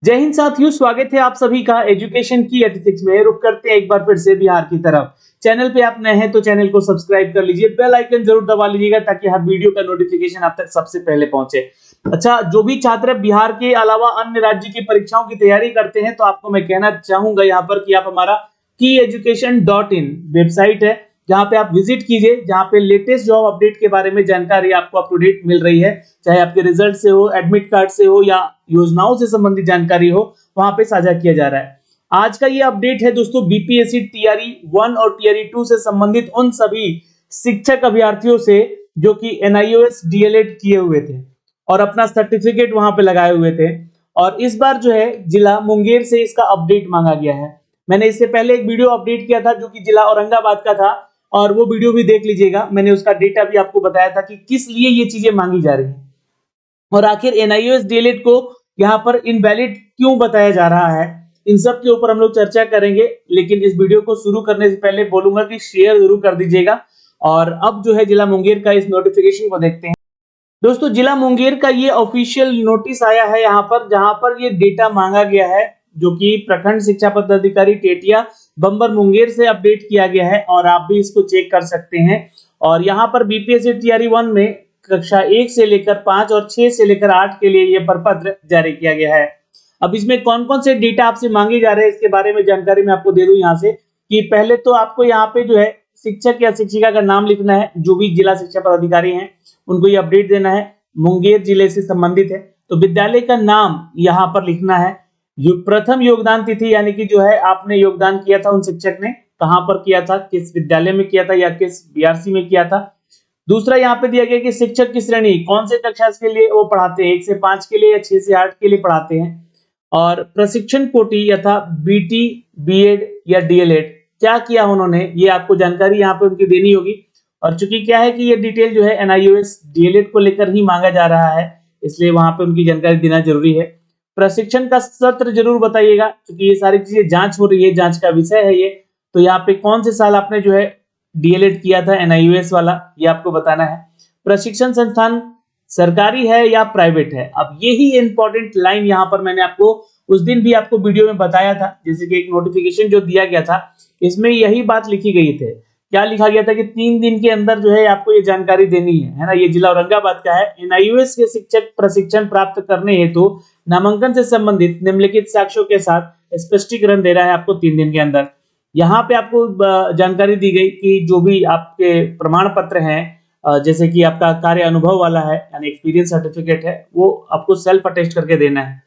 जय हिंद साथियों, स्वागत है आप सभी का एजुकेशन की 86 में। रुक करते हैं एक बार फिर से बिहार की तरफ। चैनल पे आप नए हैं तो चैनल को सब्सक्राइब कर लीजिए, बेल आइकन जरूर दबा लीजिएगा ताकि हर वीडियो का नोटिफिकेशन आप तक सबसे पहले पहुंचे। अच्छा, जो भी छात्र बिहार के अलावा अन्य राज्य की परीक्षाओं की तैयारी करते हैं तो आपको मैं कहना चाहूंगा यहाँ पर कि आप हमारा kyeducation.in वेबसाइट है, जहां पे आप विजिट कीजिए, जहां पे लेटेस्ट जॉब अपडेट के बारे में जानकारी आपको अप टू डेट मिल रही है। चाहे आपके रिजल्ट से हो, एडमिट कार्ड से हो या योजनाओं से संबंधित जानकारी हो, वहां पे साझा किया जा रहा है। आज का ये अपडेट है दोस्तों बीपीएससी टीआरई 1 और टीआरई 2 से संबंधित उन सभी शिक्षक अभ्यर्थियों से जो कि एनआईओएस डीएलएड किए हुए थे और अपना सर्टिफिकेट वहां पे लगाए हुए थे। और इस बार जो है जिला मुंगेर से इसका अपडेट मांगा गया है। मैंने इससे पहले एक वीडियो अपडेट किया था जो कि जिला औरंगाबाद का था, और वो वीडियो भी देख लीजिएगा। मैंने उसका डेटा भी आपको बताया था कि किस लिए ये चीजें मांगी जा रही हैं और आखिर एनआईओएस डीएलएड को यहाँ पर इनवैलिड क्यों बताया जा रहा है। इन सब के ऊपर हम लोग चर्चा करेंगे, लेकिन इस वीडियो को शुरू करने से पहले बोलूंगा कि शेयर जरूर कर दीजिएगा। और अब जो है जिला मुंगेर का इस नोटिफिकेशन को देखते हैं। दोस्तों, जिला मुंगेर का ये ऑफिशियल नोटिस आया है यहाँ पर, जहां पर ये डेटा मांगा गया है जो कि प्रखंड शिक्षा पदाधिकारी टेटिया बम्बर मुंगेर से अपडेट किया गया है, और आप भी इसको चेक कर सकते हैं। और यहाँ पर बीपीएससी टीआरई 1 में कक्षा 1 से लेकर 5 और 6 से लेकर 8 के लिए ये प्रपत्र जारी किया गया है। अब इसमें कौन कौन से डेटा आपसे मांगे जा रहे हैं इसके बारे में जानकारी मैं आपको दे दूं यहाँ से, कि पहले तो आपको यहाँ पे जो है शिक्षक या शिक्षिका का नाम लिखना है, जो भी जिला शिक्षा पदाधिकारी हैं उनको ये अपडेट देना है, मुंगेर जिले से संबंधित है तो विद्यालय का नाम यहाँ पर लिखना है, प्रथम योगदान तिथि यानी कि जो है आपने योगदान किया था उन शिक्षक ने कहां पर किया था, किस विद्यालय में किया था या किस बीआरसी में किया था। दूसरा यहाँ पे दिया गया कि शिक्षक की श्रेणी कौन से कक्षा के लिए वो पढ़ाते हैं, 1 से 5 के लिए या 6 से 8 के लिए पढ़ाते हैं, और प्रशिक्षण कोटि यथा बीटी बीएड या डीएलएड क्या किया उन्होंने, ये आपको जानकारी यहाँ पे उनकी देनी होगी। और चूंकि क्या है कि ये डिटेल जो है एनआईओएस डीएलएड को लेकर ही मांगा जा रहा है, इसलिए वहां पे उनकी जानकारी देना जरूरी है। प्रशिक्षण का सत्र जरूर बताइएगा, क्योंकि ये सारी चीजें जांच हो रही है, जांच का विषय है ये। तो यहाँ पे कौन से साल आपने जो है डीएलएड किया था एनआईओएस वाला, ये आपको बताना है। प्रशिक्षण संस्थान सरकारी है या प्राइवेट है, अब यही इंपॉर्टेंट लाइन यहाँ पर मैंने आपको उस दिन भी आपको वीडियो में बताया था, जैसे कि एक नोटिफिकेशन जो दिया गया था इसमें यही बात लिखी गई थी। क्या लिखा गया था कि 3 दिन के अंदर जो है आपको ये जानकारी देनी है ना। ये जिला औरंगाबाद का है। एनआईओएस के शिक्षक प्रशिक्षण प्राप्त करने हेतु नामांकन से संबंधित निम्नलिखित साक्ष्यों के साथ स्पष्टीकरण दे रहा है आपको 3 दिन के अंदर। यहाँ पे आपको जानकारी दी गई कि जो भी आपके प्रमाण पत्र हैं, जैसे कि आपका कार्य अनुभव वाला है यानी एक्सपीरियंस सर्टिफिकेट है, वो आपको सेल्फ अटेस्ट करके देना है।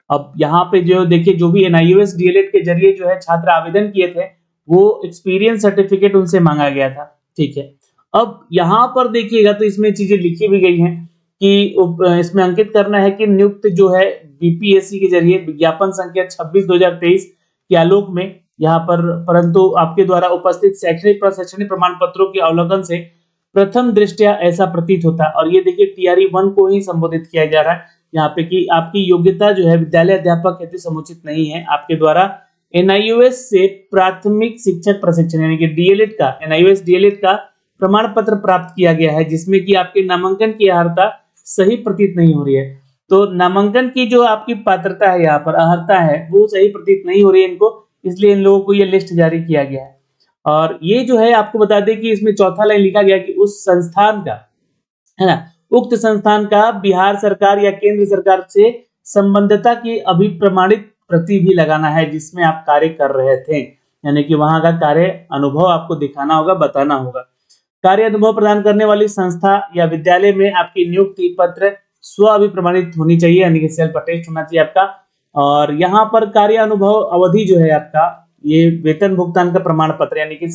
अब यहाँ पे जो देखिए, जो भी एनआईओएस डीएलएड के जरिए जो है छात्र आवेदन किए थे वो एक्सपीरियंस सर्टिफिकेट उनसे मांगा गया था। ठीक है, अब यहाँ पर देखिएगा तो इसमें चीजें लिखी भी गई हैं कि इसमें अंकित करना है कि नियुक्त जो है बीपीएससी के जरिए विज्ञापन संख्या 26/2023 के आलोक में यहाँ पर, परंतु आपके द्वारा उपस्थित शैक्षणिक प्रशैक्षणिक प्रमाण पत्रों के अवलोकन से प्रथम दृष्टया ऐसा प्रतीत होता है। और ये देखिए टीआरई 1 को ही संबोधित किया जा रहा है यहाँ पे कि आपकी योग्यता जो है विद्यालय अध्यापक हेतु समुचित नहीं है। आपके द्वारा एनआईओएस से प्राथमिक शिक्षक प्रशिक्षण यानी कि डीएलएड का, एनआईओएस डीएलएड का प्रमाण पत्र प्राप्त किया गया है, जिसमें कि आपके नामांकन की अर्हता सही प्रतीत नहीं हो रही है। तो नामांकन की जो आपकी पात्रता है यहाँ पर, अर्हता है, वो सही प्रतीत नहीं हो रही है इनको, इसलिए इन लोगों को ये लिस्ट जारी किया गया है। और ये जो है आपको बता दें कि इसमें चौथा लाइन लिखा गया कि उस संस्थान का, है ना, उक्त संस्थान का बिहार सरकार या केंद्र सरकार से संबद्धता की अभिप्रमाणित प्रति भी लगाना है जिसमें आप कार्य कर रहे थे, यानी कि वहां का कार्य अनुभव आपको दिखाना होगा, बताना होगा। कार्य अनुभव प्रदान करने वाली संस्था या विद्यालय में आपकी नियुक्ति पत्र स्व अभिप्रमाणित होनी चाहिए, यानी कि सेल्फ अटेस्ट होना चाहिए आपका। और यहाँ पर कार्य अनुभव अवधि जो है आपका, ये वेतन भुगतान का प्रमाण पत्र, यानी कि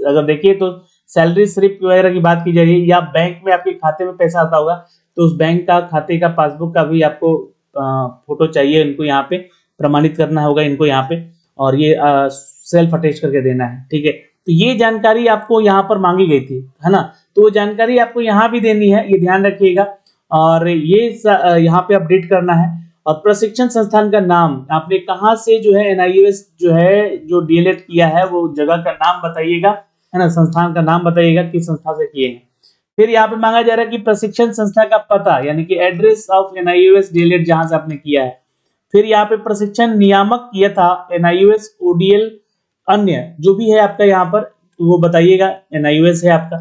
अगर देखिए तो सैलरी स्लिप वगैरह की बात की जा रही है, या बैंक में आपके खाते में पैसा आता होगा तो उस बैंक का खाते का पासबुक का भी आपको फोटो चाहिए, इनको यहाँ पे प्रमाणित करना होगा इनको यहाँ पे, और ये सेल्फ अटेस्ट करके देना है। ठीक है, तो ये जानकारी आपको यहाँ पर मांगी गई थी, है ना, तो वो जानकारी आपको यहाँ भी देनी है, ये ध्यान रखिएगा। और ये यहाँ पे अपडेट करना है। और प्रशिक्षण संस्थान का नाम आपने कहाँ से जो है एनआईओएस जो है जो डीएलएड किया है वो जगह का नाम बताइएगा, है ना, संस्थान का नाम बताइएगा किस संस्था से किए हैं। फिर यहाँ पे मांगा जा रहा है कि प्रशिक्षण संस्था का पता, यानी कि एड्रेस ऑफ एनआईओएस डीएलएड जहां से आपने किया है, फिर यहाँ पे प्रशिक्षण नियामक यथा NIOS ODL अन्य जो भी है आपका यहाँ पर वो बताइएगा। NIOS है आपका।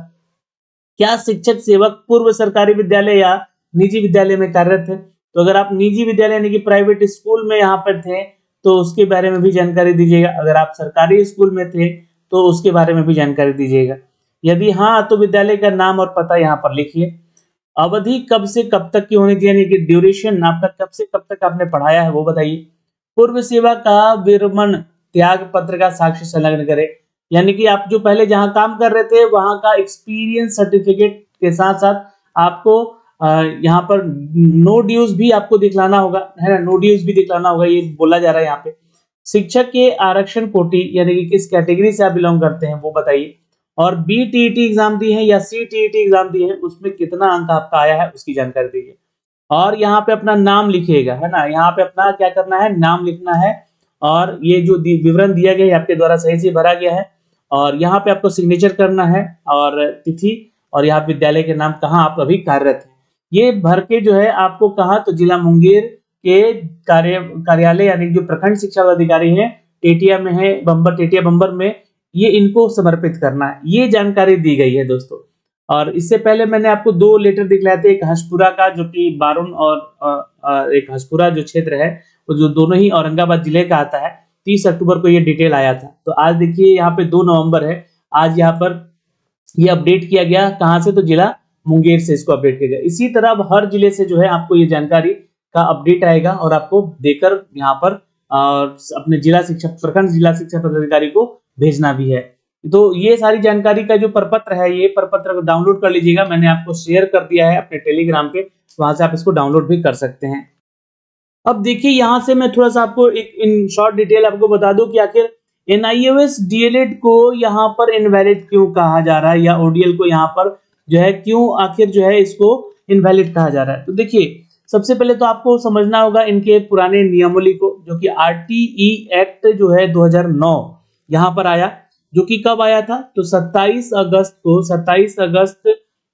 क्या शिक्षक सेवक पूर्व सरकारी विद्यालय या निजी विद्यालय में कार्यरत है? तो अगर आप निजी विद्यालय यानी कि प्राइवेट स्कूल में यहाँ पर थे तो उसके बारे में भी जानकारी दीजिएगा। अगर आप सरकारी स्कूल में थे तो उसके बारे में भी जानकारी दीजिएगा। यदि हाँ तो विद्यालय का नाम और पता यहाँ पर लिखिए। अवधि कब से कब तक की होनी चाहिए यानी कि ड्यूरेशन आपका कब से कब तक आपने पढ़ाया है वो बताइए। पूर्व सेवा का विरमण त्याग पत्र का साक्ष्य संलग्न करें यानी कि आप जो पहले जहां काम कर रहे थे वहां का एक्सपीरियंस सर्टिफिकेट के साथ साथ आपको यहाँ पर नो ड्यूज भी आपको दिखलाना होगा, है ना। नो ड्यूज भी दिखलाना होगा, ये बोला जा रहा है यहाँ पे। शिक्षक के आरक्षण कोटि यानी कि किस कैटेगरी से आप बिलोंग करते हैं वो बताइए। और BTET एग्जाम दी है या CTET एग्जाम दी है उसमें कितना अंक आपका आया है उसकी जानकारी दीजिए। और यहाँ पे अपना नाम लिखिएगा, है ना। यहाँ पे अपना क्या करना है, नाम लिखना है। और ये जो विवरण दिया गया है आपके द्वारा सही से भरा गया है। और यहाँ पे आपको सिग्नेचर करना है और तिथि और यहाँ विद्यालय के नाम कहाँ आप अभी कार्यरत हैं ये भर के जो है आपको कहा तो जिला मुंगेर के कार्यालय यानी जो प्रखंड शिक्षा पदाधिकारी है टेटिया में है, बम्बर टेटिया बम्बर में, ये इनको समर्पित करना है। ये जानकारी दी गई है दोस्तों। और इससे पहले मैंने आपको 2 लेटर दिखलाए थे, एक हंसपुरा का जो कि बारुण और एक हंसपुरा जो क्षेत्र है वो जो दोनों ही औरंगाबाद जिले का आता है। 30 अक्टूबर को ये डिटेल आया था। तो आज देखिए यहाँ पे 2 नवंबर है, आज यहाँ पर ये अपडेट किया गया कहाँ से, तो जिला मुंगेर से इसको अपडेट किया गया। इसी तरह अब हर जिले से जो है आपको ये जानकारी का अपडेट आएगा और आपको देकर यहाँ पर अपने जिला शिक्षा प्रखंड जिला शिक्षा पदाधिकारी को भेजना भी है। तो ये सारी जानकारी का जो प्रपत्र है ये प्रपत्र डाउनलोड कर लीजिएगा, मैंने आपको शेयर कर दिया है अपने टेलीग्राम पे, वहां से आप इसको डाउनलोड भी कर सकते हैं। अब देखिए यहाँ से मैं थोड़ा सा आपको एक इन शॉर्ट डिटेल आपको बता दूं कि आखिर NIOS DLED को यहाँ पर इनवैलिड क्यों कहा जा रहा है या ODL को यहाँ पर जो है क्यों आखिर जो है इसको इनवैलिड कहा जा रहा है। तो देखिए सबसे पहले तो आपको समझना होगा इनके पुराने नियमावली को, जो कि RTE एक्ट जो है 2009 यहाँ पर आया, जो कि कब आया था तो 27 अगस्त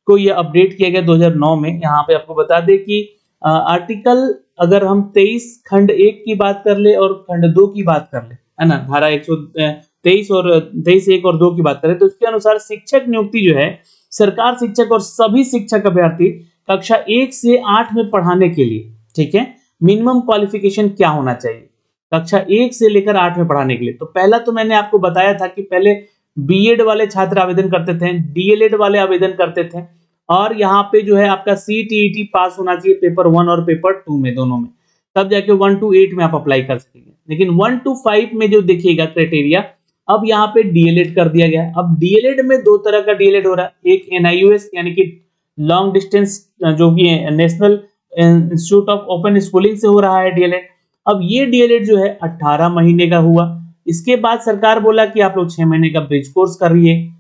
को ये अपडेट किया गया 2009 में। यहाँ पे आपको बता दें कि आर्टिकल अगर हम 23 खंड 1 की बात कर ले और खंड 2 की बात कर ले, है ना, धारा 123 और 23 1 और 2 की बात करें तो उसके अनुसार शिक्षक नियुक्ति जो है सरकार शिक्षक और सभी शिक्षक अभ्यर्थी कक्षा 1 से 8 में पढ़ाने के लिए, ठीक है, मिनिमम क्वालिफिकेशन क्या होना चाहिए कक्षा 1 से लेकर 8 में पढ़ाने के लिए। तो पहला तो मैंने आपको बताया था कि पहले बीएड वाले छात्र आवेदन करते थे, डीएलएड वाले आवेदन करते थे, और यहाँ पे जो है आपका CTET पास होना चाहिए पेपर 1 और पेपर 2 में, दोनों में, तब जाके 1 to 8 में आप अप्लाई कर सकेंगे। लेकिन 1 to 5 में जो देखिएगा क्राइटेरिया, अब यहाँ पे डीएलएड कर दिया गया है। अब डीएलएड में 2 तरह का डीएलएड हो रहा है, एक NIOS यानी कि लॉन्ग डिस्टेंस जो कि national institute of open schooling से हो रहा है डीएलएड। अब ये डीएलएड जो है 18 महीने का हुआ। इसके बाद सरकार बोला कि आप लोग 6 महीने का ब्रिज कोर्स कर रही है,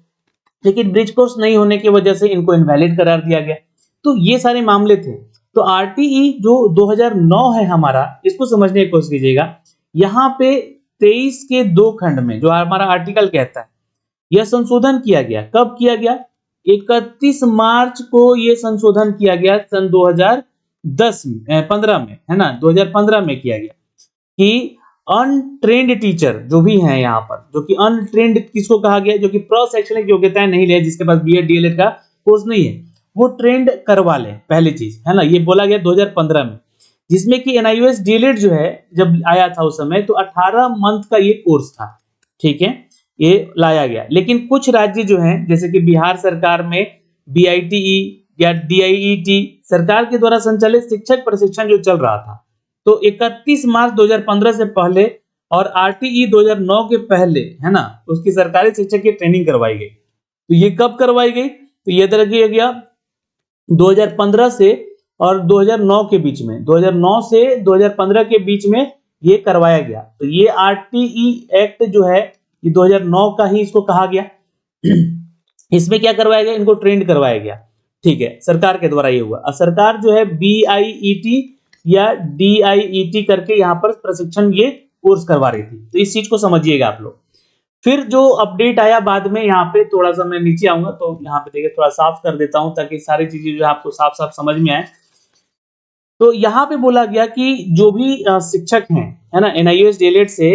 लेकिन ब्रिज कोर्स नहीं होने की वजह से इनको इनवैलिड करार दिया गया। तो ये सारे मामले थे। तो RTE जो 2009 है हमारा, इसको समझने की कोशिश कीजिएगा। यहाँ पे 23 के 2 खंड में जो हमारा आर्टिकल कहता है, यह संशोधन किया गया। कब किया गया? 31 मार्च को यह संशोधन किया गया सन 2015 में, है ना, 2015 में किया गया कि अनट्रेंड टीचर जो भी हैं यहाँ पर, जो कि अनट्रेंड किसको कहा गया, जो कि प्रशैक्षणिक योग्यताएं नहीं ले, जिसके पास बीएड डीएलएड का कोर्स नहीं है, वो ट्रेंड करवा ले, पहली चीज, है ना। ये बोला गया 2015 में, जिसमें कि NIOS डीएलएड जो है जब आया था उस समय तो 18 मंथ का ये कोर्स था, ठीक है, ये लाया गया। लेकिन कुछ राज्य जो हैं जैसे कि बिहार सरकार में BITE या DIET सरकार के द्वारा संचालित शिक्षक प्रशिक्षण जो चल रहा था, तो 31 मार्च 2015 से पहले और RTE 2009 के पहले, है ना, उसकी सरकारी शिक्षक की ट्रेनिंग करवाई गई। तो ये कब करवाई गई? तो ये तरह किया गया 2015 से और 2009 के बीच में, 2009 से 2015 के बीच में ये करवाया गया। तो ये RTE एक्ट जो है ये 2009 का ही इसको कहा गया। इसमें क्या करवाया गया? इनको ट्रेंड करवाया गया, ठीक है, सरकार के द्वारा ये हुआ। और सरकार जो है BIET या DIET करके यहाँ पर प्रशिक्षण ये कोर्स करवा रही थी। तो इस चीज को समझिएगा आप लोग। फिर जो अपडेट आया बाद में, यहाँ पे थोड़ा सा मैं नीचे आऊंगा तो यहाँ पे देखिए थोड़ा साफ कर देता हूं ताकि सारी चीजें जो है आपको साफ साफ समझ में आए। तो यहाँ पे बोला गया कि जो भी शिक्षक हैं, है ना, NIOS DLED से,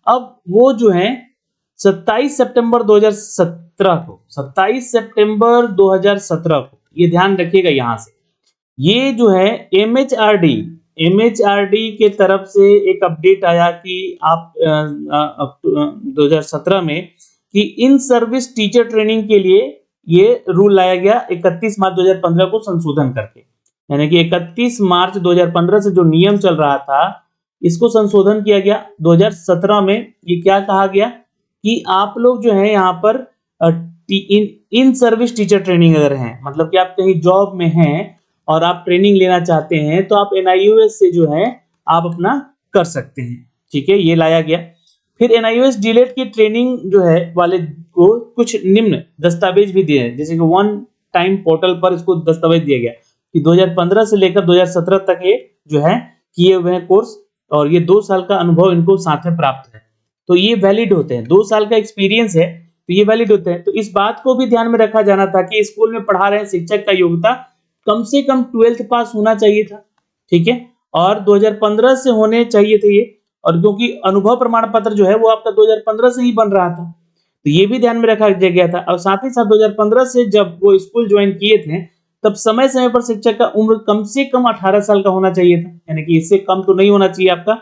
अब वो जो है 27 सितंबर 2017 को, 27 सितंबर 2017 को, ये ध्यान रखिएगा यहाँ से, ये जो है MHRD के तरफ से एक अपडेट आया कि आप 2017 में कि इन सर्विस टीचर ट्रेनिंग के लिए ये रूल लाया गया 31 मार्च 2015 को संशोधन करके, यानी कि 31 मार्च 2015 से जो नियम चल रहा था इसको संशोधन किया गया 2017 में। ये क्या कहा गया कि आप लोग जो है यहाँ पर इन सर्विस टीचर ट्रेनिंग अगर हैं, मतलब कि आप कहीं जॉब में हैं और आप ट्रेनिंग लेना चाहते हैं तो आप NIOS से जो है आप अपना कर सकते हैं, ठीक है, ये लाया गया। फिर NIOS DLED की ट्रेनिंग जो है वाले को कुछ निम्न दस्तावेज भी दिए हैं, जैसे कि वन टाइम पोर्टल पर इसको दस्तावेज दिया गया कि 2015 से लेकर 2017 तक ये जो है किए हुए हैं कोर्स, और ये 2 साल का अनुभव इनको साथ में प्राप्त है, तो ये वैलिड होते हैं। 2 साल का एक्सपीरियंस है तो ये वैलिड होते हैं। तो इस बात को भी ध्यान में रखा जाना था कि स्कूल में पढ़ा रहे शिक्षक का योग्यता कम से कम 12th पास होना चाहिए था, ठीक है, और 2015 से होने चाहिए थे ये, और क्योंकि अनुभव प्रमाण पत्र जो है वो आपका 2015 से ही बन रहा था, तो ये भी ध्यान में रखा गया था। और साथ ही साथ 2015 से जब वो स्कूल ज्वाइन किए थे तब समय समय पर शिक्षक का उम्र कम से कम 18 साल का होना चाहिए था, यानी कि इससे कम तो नहीं होना चाहिए आपका,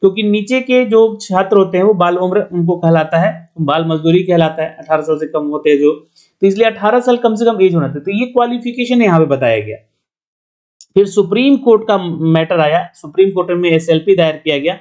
क्योंकि नीचे के जो छात्र होते हैं वो बाल उम्र उनको कहलाता है, बाल मजदूरी कहलाता है, 18 साल से कम होते हैं जो, तो इसलिए 18 साल कम से कम एज होना चाहिए, तो ये क्वालिफिकेशन यहाँ पे बताया गया। फिर सुप्रीम कोर्ट का मैटर आया, सुप्रीम कोर्ट में SLP दायर किया गया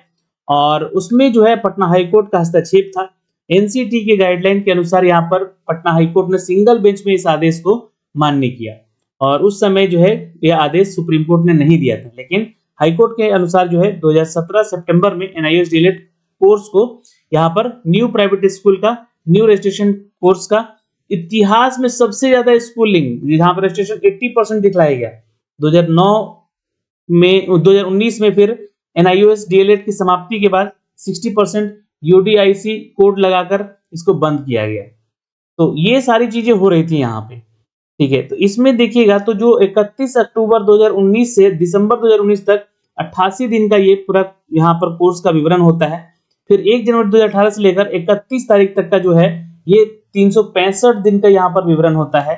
और उसमें जो है पटना हाई कोर्ट का हस्तक्षेप था। NCT के गाइडलाइन के अनुसार यहाँ पर पटना हाई कोर्ट ने सिंगल बेंच में इस आदेश को मान्य किया, और उस समय जो है यह आदेश सुप्रीम कोर्ट ने नहीं दिया था, लेकिन हाई कोर्ट के अनुसार जो है 2017 सितंबर में NIOS DLED कोर्स को यहाँ पर न्यू प्राइवेट स्कूल का न्यू रजिस्ट्रेशन कोर्स का इतिहास में सबसे ज्यादा स्कूलिंग जहां पर रजिस्ट्रेशन 80% दिखलाया गया 2019 में फिर NIOS DLED की समाप्ति के बाद 60% UDIC कोड लगाकर इसको बंद किया गया। तो ये सारी चीजें हो रही थी यहाँ पे, ठीक है। तो इसमें देखिएगा तो जो 31 अक्टूबर 2019 से दिसंबर 2019 तक 88 दिन का ये पूरा यहाँ पर कोर्स का विवरण होता है। फिर 1 जनवरी 2018 से लेकर 31 तारीख तक का जो है ये 365 दिन का यहाँ पर विवरण होता है।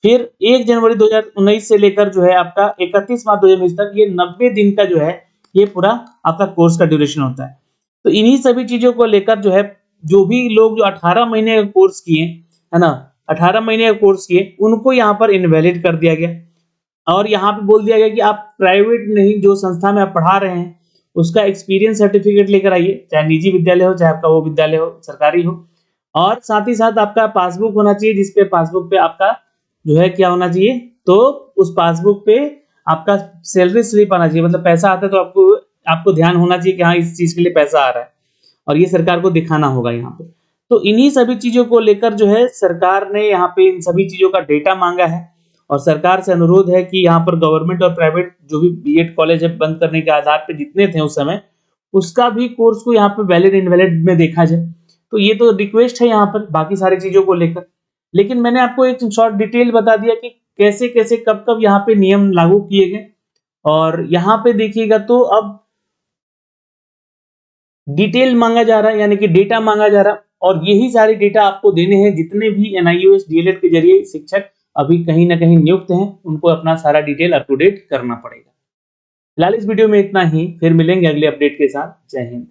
फिर 1 जनवरी 2019 से लेकर जो है आपका 31 मार्च 2019 तक ये 90 दिन का जो है ये पूरा आपका कोर्स का ड्यूरेशन होता है। तो इन्हीं सभी चीजों को लेकर जो है जो भी लोग जो 18 महीने का कोर्स किए, है ना, 18 महीने का कोर्स किए, उनको यहाँ पर इनवैलिड कर दिया गया, और यहाँ पे बोल दिया गया कि आप प्राइवेट नहीं, जो संस्था में आप पढ़ा रहे हैं उसका एक्सपीरियंस सर्टिफिकेट लेकर आइए, चाहे निजी विद्यालय हो, चाहे आपका वो विद्यालय हो सरकारी हो, और साथ ही साथ आपका पासबुक होना चाहिए, जिसपे पासबुक पे आपका जो है क्या होना चाहिए, तो उस पासबुक पे आपका सैलरी स्लिप आना चाहिए, मतलब पैसा आता है तो आपको ध्यान होना चाहिए कि हाँ इस चीज के लिए पैसा आ रहा है, और ये सरकार को दिखाना होगा यहाँ पे। तो इन्हीं सभी चीजों को लेकर जो है सरकार ने यहाँ पे इन सभी चीजों का डेटा मांगा है, और सरकार से अनुरोध है कि यहाँ पर गवर्नमेंट और प्राइवेट जो भी बीएड कॉलेज है बंद करने के आधार पे जितने थे उस समय, उसका भी कोर्स को यहाँ पे वैलिड इनवैलिड में देखा जाए। तो ये तो रिक्वेस्ट है यहाँ पर बाकी सारी चीजों को लेकर, लेकिन मैंने आपको एक शॉर्ट डिटेल बता दिया कि कैसे कैसे कब कब यहाँ पे नियम लागू किए गए। और यहाँ पे देखिएगा तो अब डिटेल मांगा जा रहा है, यानी कि डेटा मांगा जा रहा है, और यही सारे डेटा आपको देने हैं जितने भी NIOS DLED के जरिए शिक्षक अभी कहीं ना कहीं नियुक्त हैं, उनको अपना सारा डिटेल अप टू डेट करना पड़ेगा। फिलहाल इस वीडियो में इतना ही, फिर मिलेंगे अगले अपडेट के साथ। जय हिंद।